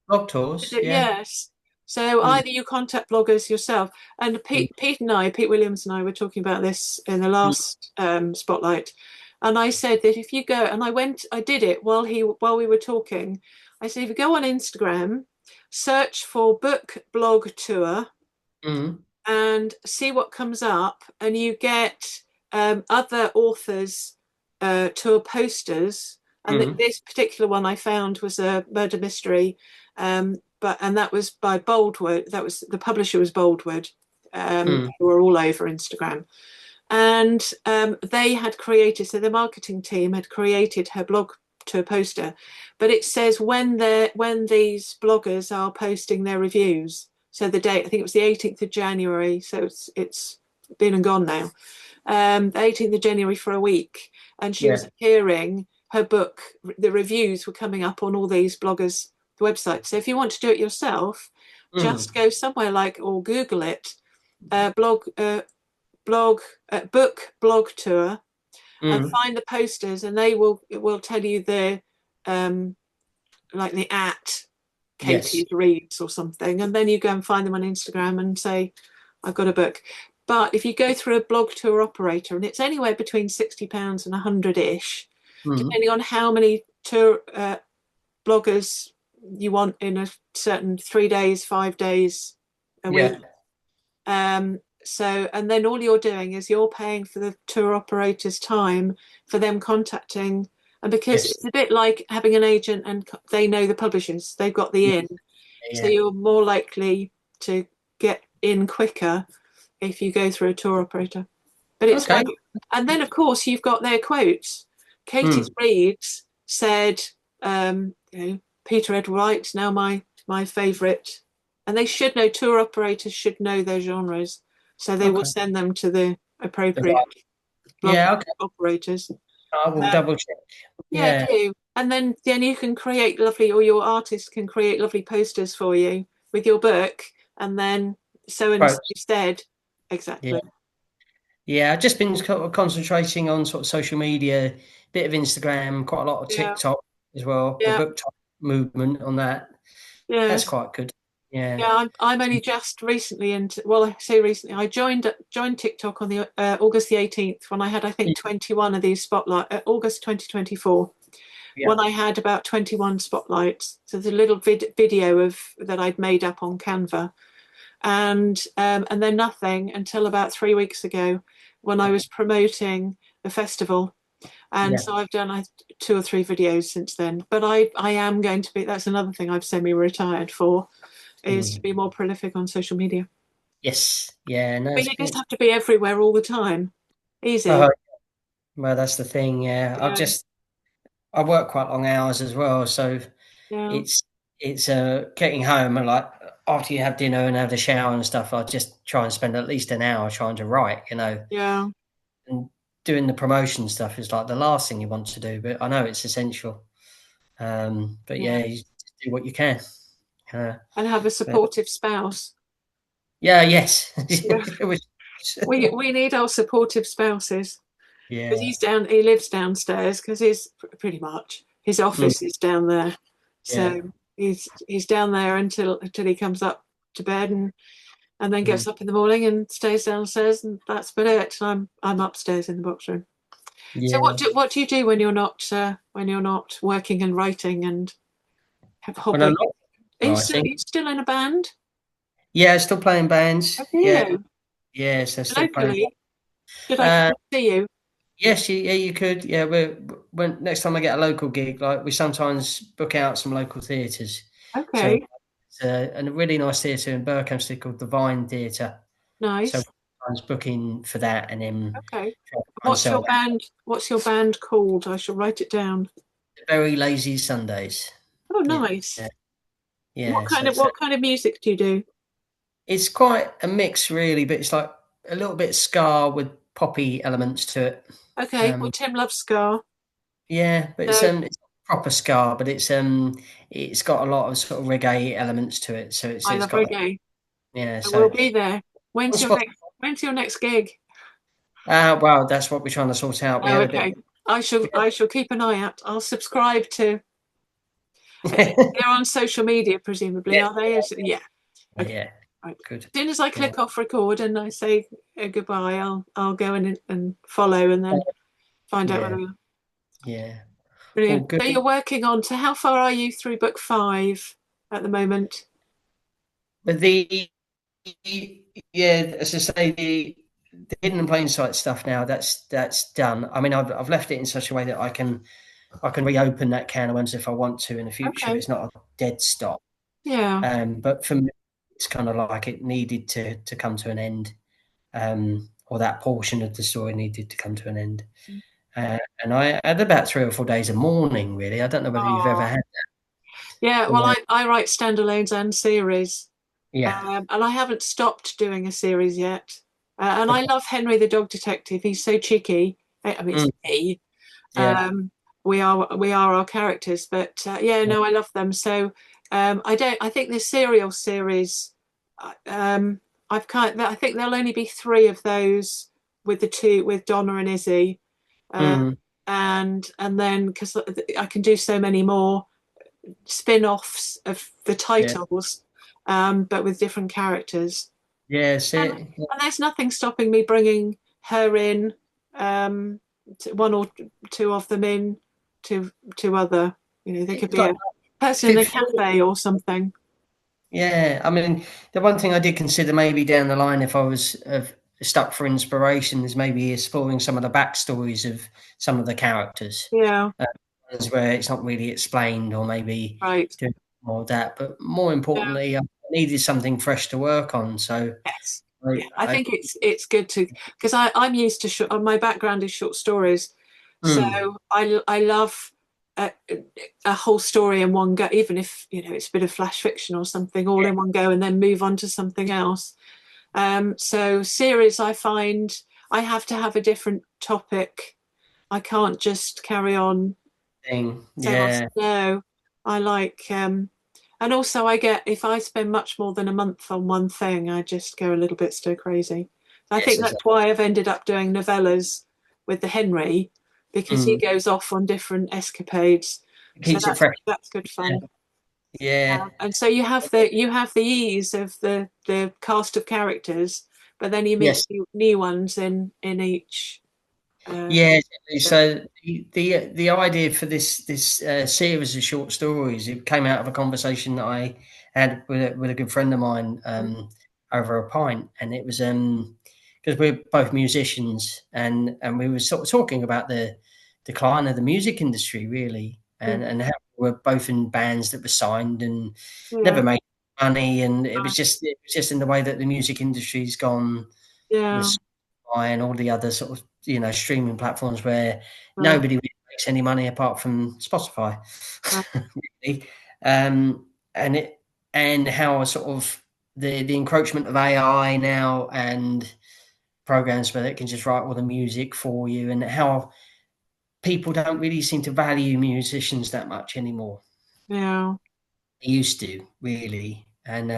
Blog tours. Yeah. Yes. So Mm, either you contact bloggers yourself, and mm, Pete Williams and I were talking about this in the mm, last spotlight, and I said that if you go, and I did it while we were talking. I said if you go on Instagram, search for book blog tour, mm, and see what comes up, and you get other authors' tour posters. And mm, this particular one I found was a murder mystery, and that was by Boldwood. That was the publisher was Boldwood, mm, who are all over Instagram. And they had created, so the marketing team had created her blog tour poster, but it says when these bloggers are posting their reviews. So the date, I think it was the 18th of January. So it's been and gone now. The 18th of January for a week, and she yeah. was appearing her book, the reviews were coming up on all these bloggers' websites. So if you want to do it yourself, just go somewhere like, or Google it, book blog tour, and find the posters, and it will tell you the like the at Yes. Katie's Reads or something, and then you go and find them on Instagram and say, I've got a book. But if you go through a blog tour operator, and it's anywhere between £60 and 100-ish, depending on how many tour bloggers you want in a certain 3 days, 5 days a week. So, and then all you're doing is you're paying for the tour operator's time for them contacting, and because Yes. it's a bit like having an agent and they know the publishers, they've got the in, so Yeah. you're more likely to get in quicker if you go through a tour operator. But it's Okay. like, and then of course you've got their quotes. Katie's Reads said, Peter Edward Wright's now my favourite, and they should know. Tour operators should know their genres, so they will Okay. send them to the appropriate blog Yeah. Okay. operators. I will double check. Yeah, Yeah. do. And then you can create lovely, or your artist can create lovely posters for you with your book, and then so Right. instead, Yeah. exactly. Yeah. I've just been concentrating on sort of social media, bit of Instagram, quite a lot of Yeah, TikTok as well. The yeah, book type movement on that. That's yes. quite good. Yeah. Yeah, I'm only just recently into, well, I say recently, I joined TikTok on the August the 18th, when I had, I think, 21 of these August 2024, Yeah. when I had about 21 spotlights. So there's a little video of that I'd made up on Canva, and then nothing until about 3 weeks ago, when I was promoting the festival. And Yeah. so I've done 2 or 3 videos since then. But I am going to be, that's another thing I've semi-retired for, is to be more prolific on social media. Yes. Yeah. No, But it's you just good. have to be everywhere all the time. Easy. Uh, well, that's the thing. Yeah. Yeah. I work quite long hours as well, so Yeah. it's getting home and like after you have dinner and have the shower and stuff, I just try and spend at least an hour trying to write, Yeah. and doing the promotion stuff is like the last thing you want to do, but I know it's essential. But Yeah. yeah, you just do what you can. Uh, And have a but supportive spouse. yeah, yes. Yeah. It was- We need our supportive spouses, because yeah, he lives downstairs, because he's pretty much his mm, office is down there. yeah, So he's down there until he comes up to bed, and then mm, gets up in the morning and stays downstairs, and that's about it. I'm upstairs in the box room. So yeah. what do you do when you're not working and writing and have When I'm hobby? not Are writing, you still in a band? yeah, still playing bands. Oh, do Yeah, you? yeah, so still playing. Locally? Should I come Uh, and see you? Yes, yeah, you could. Yeah, when next time I get a local gig, like we sometimes book out some local theatres. So Okay, it's a really nice theatre in Berkhamsted called the Vine Theatre. So nice. sometimes booking for that and then Okay. try and sell that. What's your band called? I shall write it down. Very Lazy Sundays. Oh, Yeah, nice. yeah, yeah. So What kind of music do you do? it's quite a mix, really, but it's like a little bit ska with poppy elements to it. Okay, well, Um, Tim loves ska. Yeah, but So it's proper ska, but it's got a lot of sort of reggae elements to it. So I it's love got that, reggae. yeah. I will So be there. what's what? When's your next gig? Well, that's what we're trying to sort out. We Oh, had a bit. okay. I shall keep an eye out. I'll subscribe to. They're on social media, presumably, Yeah, are they? Yeah. Okay. yeah, Right. good. As soon as I Yeah, click off record and I say goodbye, I'll go in and follow, and then find out whether yeah, we are. yeah. All Brilliant. good. So you're working on. So how far are you through book 5 at the moment? But yeah, as I say, the hidden in plain sight stuff now. That's done. I mean, I've left it in such a way that I can reopen that can of worms if I want to in the future. Okay. It's not a dead stop. Yeah. But for me, it's kind of like it needed to come to an end, or that portion of the story needed to come to an end. And I had about 3 or 4 days of mourning, really. I don't know whether you've ever Oh. had Yeah. that. Well, Yeah, I write standalones and series, yeah, and I haven't stopped doing a series yet. And I okay. love Henry the Dog Detective. He's so cheeky. I mean, it's Mm, me. yeah, we are our characters. But yeah, no, I love them. So I think the serial series, um, I think there'll only be three of those with the two with Donna and Izzy, uh, Mm. and then because I can do so many more spin-offs of the Yeah. titles, but with different characters. Yeah. And, See, and there's nothing stopping me bringing her in, one or two of them in to other. They could it's be like a person in a cafe or something. yeah. I mean, the one thing I did consider maybe down the line, if I was stuck for inspiration, is maybe exploring some of the backstories of some of the characters, Yeah, uh, where it's not really explained, or maybe right. doing more of that. But more Yeah, importantly, I needed something fresh to work on. So yes. I, Yeah, I I think it's good to because I'm used to my background is short stories, so mm, I love a, a whole story in one go, even if it's a bit of flash fiction or something, all in one go, and then move on to something else. So series, I find I have to have a different topic. I can't just carry on thing, same old. yeah, No, I like, and also I get if I spend much more than a month on one thing, I just go a little bit stir crazy. I yes, think exactly. that's why I've ended up doing novellas with the Henry because he Mm, goes off on different escapades. it So keeps it fresh. that's good Yeah, fun. yeah, And so you have the ease of the cast of characters, but then you meet yes. new ones in each. Uh, Yeah, exactly. So the idea for this series of short stories, it came out of a conversation that I had with a good friend of mine over a pint, and it was because we're both musicians, and we were sort of talking about the decline of the music industry, really, and how we were both in bands that were signed and never yeah, made money, and it was just in the way that the music industry's gone with yeah, Spotify and all the other sort of streaming platforms where right, nobody really makes any money apart from Spotify, right, really. And it and how sort of the encroachment of AI now and programs where it can just write all the music for you, and how people don't really seem to value musicians that much anymore. yeah. They used to really, and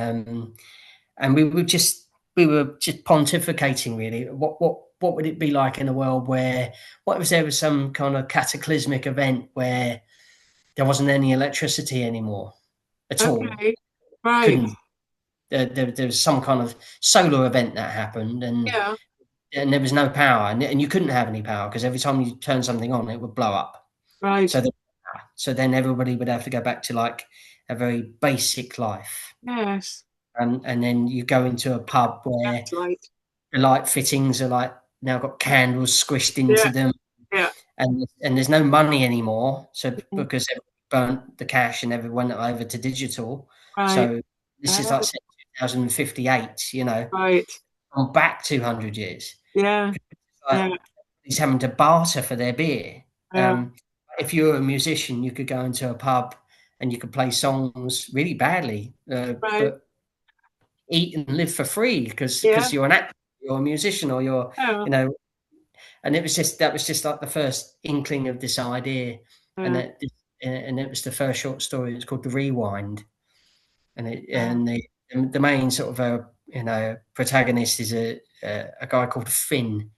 we were just pontificating really. What would it be like in a world where what if there was some kind of cataclysmic event where there wasn't any electricity anymore at all? Okay, right, Couldn't there was some kind of solar event that happened, yeah, and there was no power, and you couldn't have any power because every time you turn something on, it would blow up. right, So then, so then everybody would have to go back to like a very basic life. yes, And then you go into a pub where that's right. the light fittings are like now got candles squished Yeah, into them, yeah, and there's no money anymore. So mhm, because everyone burnt the cash and everyone went over to digital. right, So this is like uh, 2058. right, I'm back 200 years. yeah, Like yeah, he's having to barter for their beer. yeah, If you were a musician, you could go into a pub and you could play songs really badly, right, but eat and live for free because yeah, you're an actor, you're a musician, or you're yeah, you know. And that was just like the first inkling of this idea, and yeah, it was the first short story. It's called The Rewind, and it yeah. and the main sort of protagonist is a guy called Finn.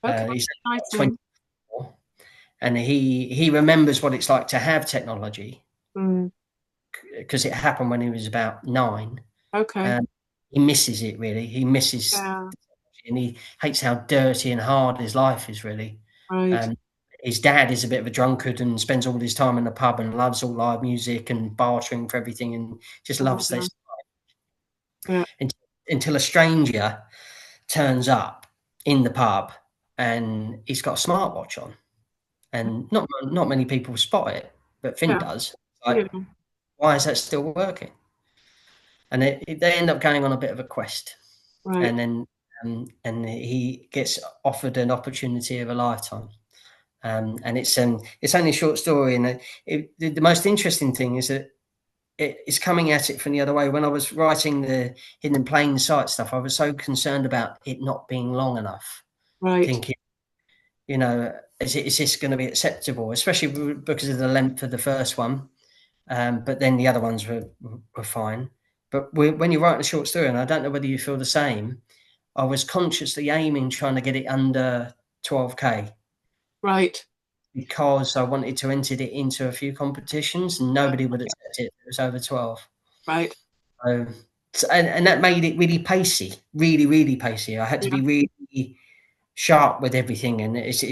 Okay, He's exciting. 24, and he remembers what it's like to have technology Mm, because it happened when he was about 9. okay, Um, he misses it really. He misses, yeah, and he hates how dirty and hard his life is really. right. Um, his dad is a bit of a drunkard and spends all his time in the pub and loves all live music and bartering for everything and just Oh, loves yeah, this yeah, until a stranger turns up in the pub and he's got a smartwatch on. And not many people spot it, but Finn yeah, does. yeah, Like, why is that still working? And they end up going on a bit of a quest, right, and then and he gets offered an opportunity of a lifetime. And it's only a short story, and the most interesting thing is that it's coming at it from the other way. When I was writing the hidden plain sight stuff, I was so concerned about it not being long enough, right. thinking, you know, is this going to be acceptable, especially because of the length of the first one. But then the other ones were fine. But when you're writing a short story, and I don't know whether you feel the same, I was consciously aiming trying to get it under 12k Right. because I wanted to enter it into a few competitions, and nobody would accept it if it was over 12. Right. So, and that made it really pacey, really, really pacey. I had to Yeah. be really sharp with everything, and it's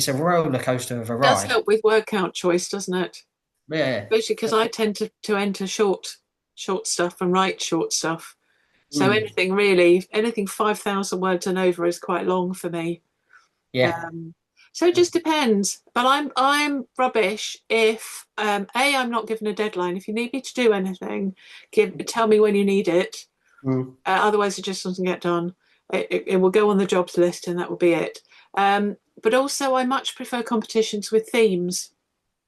a roller coaster of a It does ride. help with word count choice, doesn't it? Yeah. Especially because I tend to enter short stuff and write short stuff. So Mm. anything 5,000 words and over is quite long for me. Yeah. Um, so it just depends. But I'm rubbish if I'm not given a deadline. If you need me to do anything, tell me when you need it. Mm. Otherwise, it just doesn't get done. It will go on the jobs list, and that will be it. But also, I much prefer competitions with themes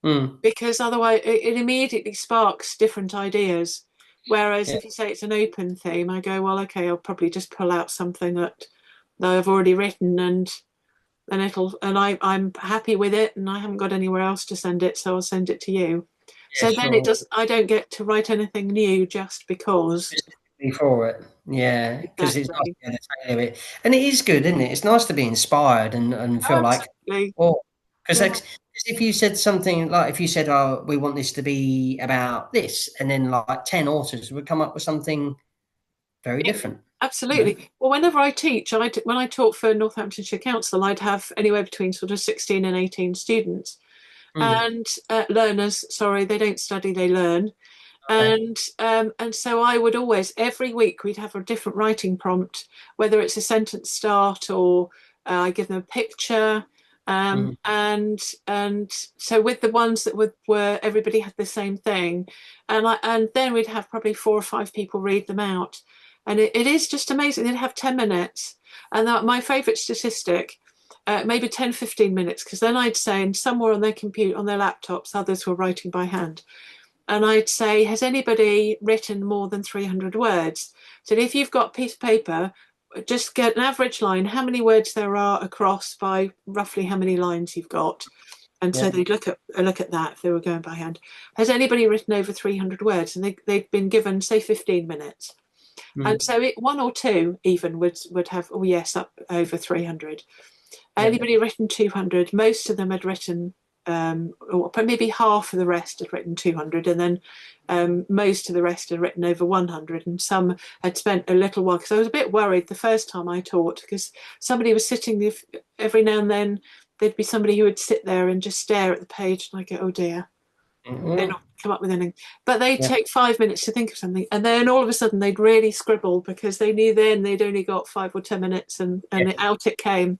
Mm. because otherwise, it immediately sparks different ideas. Whereas Yeah. if you say it's an open theme, I go, well, okay, I'll probably just pull out something that I've already written, I'm happy with it, and I haven't got anywhere else to send it, so I'll send it to you. Yeah, So then sure. I don't get to write anything new just because. Specifically for it. Yeah, because it's nice Exactly. to be able to tailor it. And it is good, isn't it? It's nice to be inspired and Oh, feel like, absolutely. well, because Yeah. if you said something like, if you said, oh, we want this to be about this, and then like 10 authors would come up with something very different, you know? Absolutely. Well, whenever I teach, when I taught for Northamptonshire Council, I'd have anywhere between sort of 16 and 18 students Mm. and learners. Sorry, they don't study, they learn. Okay. And so I would always, every week, we'd have a different writing prompt, whether it's a sentence start or I give them a picture. Mm. And so with the ones that were everybody had the same thing, and then we'd have probably 4 or 5 people read them out, and it is just amazing. They'd have 10 minutes, and my favourite statistic. Maybe 10, 15 minutes, because then I'd say, and some were on their computer, on their laptops, others were writing by hand. And I'd say, has anybody written more than 300 words? So if you've got a piece of paper, just get an average line, how many words there are across by roughly how many lines you've got. And so Yeah. they'd look at that if they were going by hand. Has anybody written over 300 words? And they've been given, say, 15 minutes. And Mm. so one or two even would have, oh yes, up over 300. Yeah. Anybody written 200? Most of them had written, or maybe half of the rest had written 200, and then most of the rest had written over 100, and some had spent a little while. Because I was a bit worried the first time I taught, because somebody was sitting every now and then. There'd be somebody who would sit there and just stare at the page, and I go, oh dear, they're Mm. not come up with anything. But they'd Yeah. take 5 minutes to think of something, and then all of a sudden they'd really scribble because they knew then they'd only got 5 or 10 minutes, and Yeah. out it came.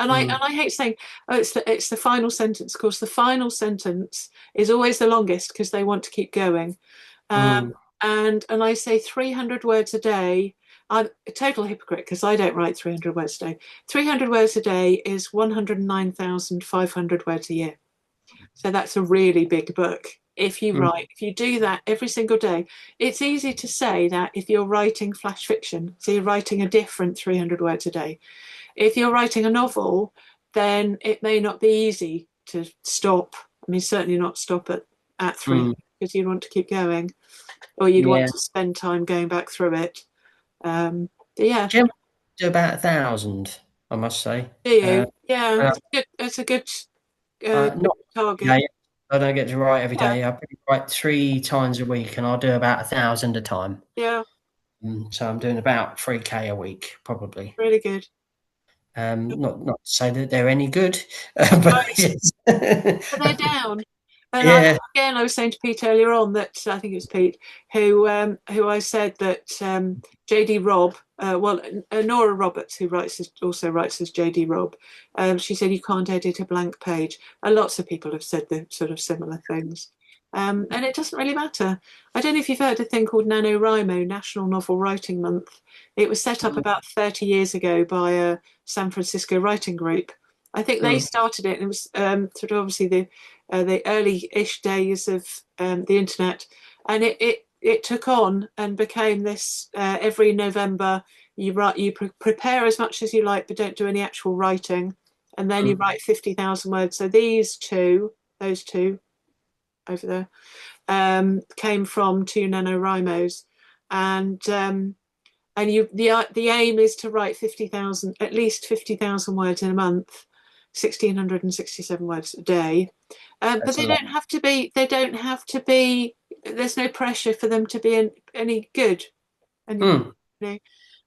Mm. I hate saying, oh, it's the final sentence. Of course, the final sentence is always the longest because they want to keep going. Mm. And I say 300 words a day. I'm a total hypocrite because I don't write 300 words a day. 300 words a day is 109,500 words a year. So that's a really big book. Mm. If you do that every single day, it's easy to say that if you're writing flash fiction, so you're writing a different 300 words a day. If you're writing a novel, then it may not be easy to stop. I mean, certainly not stop at 300 Mm. because you'd want to keep going or you'd want Yeah. to spend time going back through it. Yeah, Generally do about 1,000, I must say. do you? Yeah, Uh, it's a good uh, Not target. every day. I don't get to write every Yeah, day. I probably write 3 times a week, and I'll do about 1,000 a time. yeah, So I'm doing about 3K a week, probably. really good. Not to say that they're any good, but yes. But they're down. And Yeah. I was saying to Pete earlier on that I think it was Pete who I said that JD Robb, Nora Roberts, who also writes as JD Robb, she said you can't edit a blank page. And lots of people have said the sort of similar things. And it doesn't really matter. I don't know if you've heard a thing called NaNoWriMo, National Novel Writing Month. It was set up about 30 years ago by a San Francisco writing group. I think they Mm, started it, and it was sort of obviously the early-ish days of the internet, and it took on and became this. Every November, you prepare as much as you like, but don't do any actual writing, and then you write 50,000 words. So those two over there, came from two NaNoWriMos, and the aim is to write 50,000, at least 50,000 words in a month, 1,667 words a day. But That's a they lot. don't have to be. They don't have to be. There's no pressure for them to be any good. Any, Mm. you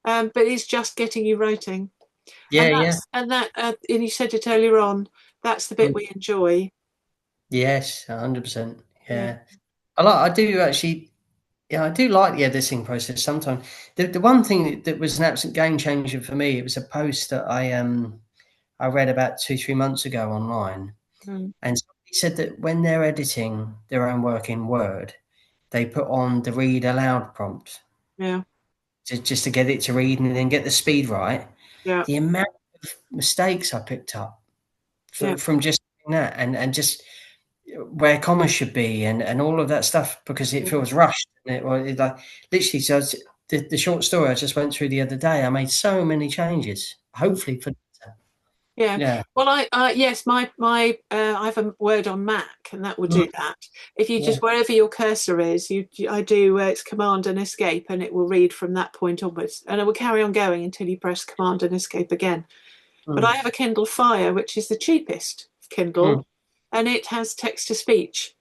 know, but it's just getting you writing, Yeah, yeah. and you said it earlier on. That's the bit Mm. we enjoy. Yes, 100%. Yeah. Yeah. I do actually, yeah, I do like the editing process sometimes. The one thing that was an absolute game changer for me, it was a post that I read about 2, 3 months ago online, Mm. and somebody said that when they're editing their own work in Word, they put on the read aloud prompt Yeah. just to get it to read and then get the speed right. Yeah. The amount of mistakes I picked up Yeah. from just doing that, and just where commas should be, and all of that stuff, because it Yeah. feels rushed. And it like literally, so the short story I just went through the other day, I made so many changes, hopefully for better. Yeah. Yeah. Well, yes, I have a Word on Mac, and that will Mm. do that. If you Yeah. just wherever your cursor is, I do it's Command and Escape, and it will read from that point onwards, and it will carry on going until you press Command and Escape again. But I Mm. have a Kindle Fire, which is the cheapest Mm. Kindle, and it has text to speech.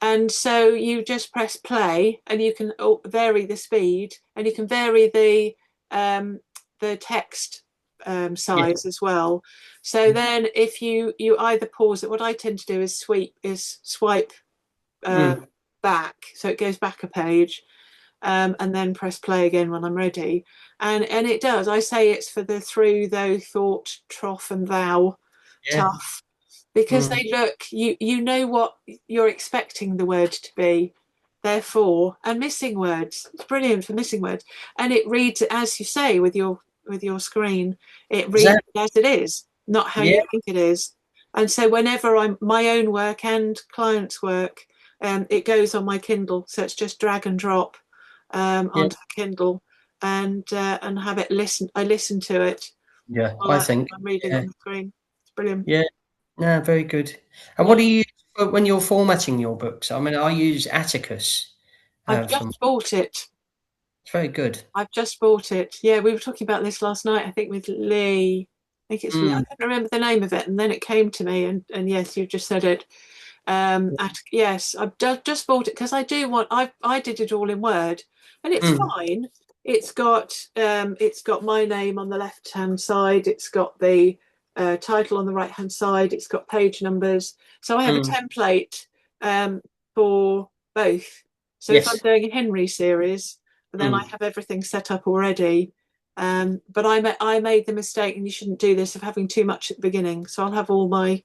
And so you just press play, and you can vary the speed, and you can vary the text Yeah. size as well. So then, if you either pause it, what I tend to do is swipe uh, Mm. back, so it goes back a page, and then press play again when I'm ready. And it does. I say it's for the through, though, thought, trough, and thou Yeah. tough, because Mm. they look, you know what you're expecting the word to be, therefore, and missing words, it's brilliant for missing words, and it reads as you say with your screen, it reads Exactly. as it is, not how you Yeah. think it is. And so whenever I'm my own work and clients work, it goes on my Kindle, so it's just drag and drop Yeah. onto Kindle, and have it I listen to it Yeah. while I think. I'm reading Yeah. on the screen. It's brilliant. Yeah. No, very good. And Yeah. what do you use when you're formatting your books? I mean, I use Atticus, I've from just bought it. it's very good. I've just bought it. Yeah, we were talking about this last night, I think, with Lee. I think it's Lee. I Mm. couldn't remember the name of it, and then it came to me, and yes, you just said it. Yes, I've just bought it because I do want. I did it all in Word, and it's Mm. fine. It's got my name on the left hand side. It's got the title on the right hand side. It's got page numbers. So I have a Mm. template for both. So if I'm Yes. doing a Henry series, then I Mm. have everything set up already. But I made the mistake, and you shouldn't do this, of having too much at the beginning. So I'll have all my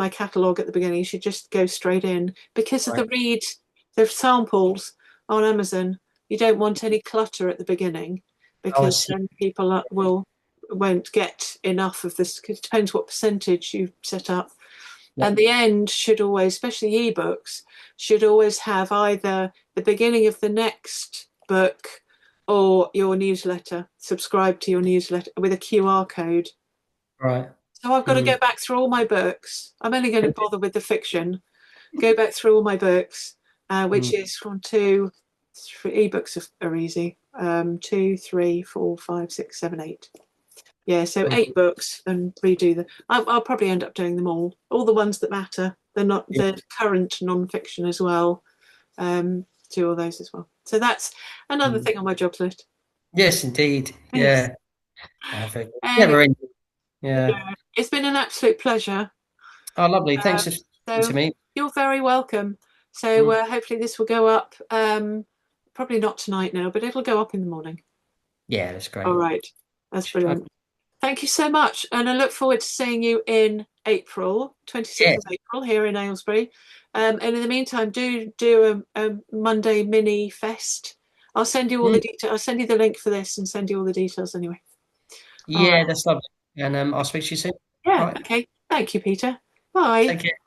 catalogue at the beginning. You should just go straight in because of Right. the samples on Amazon. You don't want any clutter at the beginning, Oh, I because see. then people won't get enough of this. It depends what percentage you set up. Yeah. And the end should always, especially ebooks, should always have either the beginning of the next book or your newsletter. Subscribe to your newsletter with a QR code. Right. So I've got to Mm. go back through all my books. I'm only going to bother with the fiction. Go back through all my books, which Mm. is from two, three ebooks are easy. 2, 3, 4, 5, 6, 7, 8. Yeah, so Mm. 8 books, and redo them. I'll probably end up doing them all the ones that matter. They're not Yeah. the current non-fiction as well. Do all those as well. So that's another Mm. thing on my jobs list. Yes, indeed. Yes. Yeah. Very good. Anyway, Never ending. Yeah. yeah, it's been an absolute pleasure. Oh, lovely. Thanks Um, for speaking to so me. you're very welcome. So Mm. hopefully this will go up. Probably not tonight now, but it'll go up in the morning. Yeah, that's All great. right, that's Okay. brilliant. Thank you so much, and I look forward to seeing you in April, 26th Yeah. of April, here in Aylesbury. And in the meantime, do a Monday mini fest. I'll send you all Mm. the details. I'll send you the link for this and send you all the details anyway. All right. Yeah, that's lovely. And I'll speak to you soon. All Yeah. right. Okay. Thank you, Peter. Bye. Take care.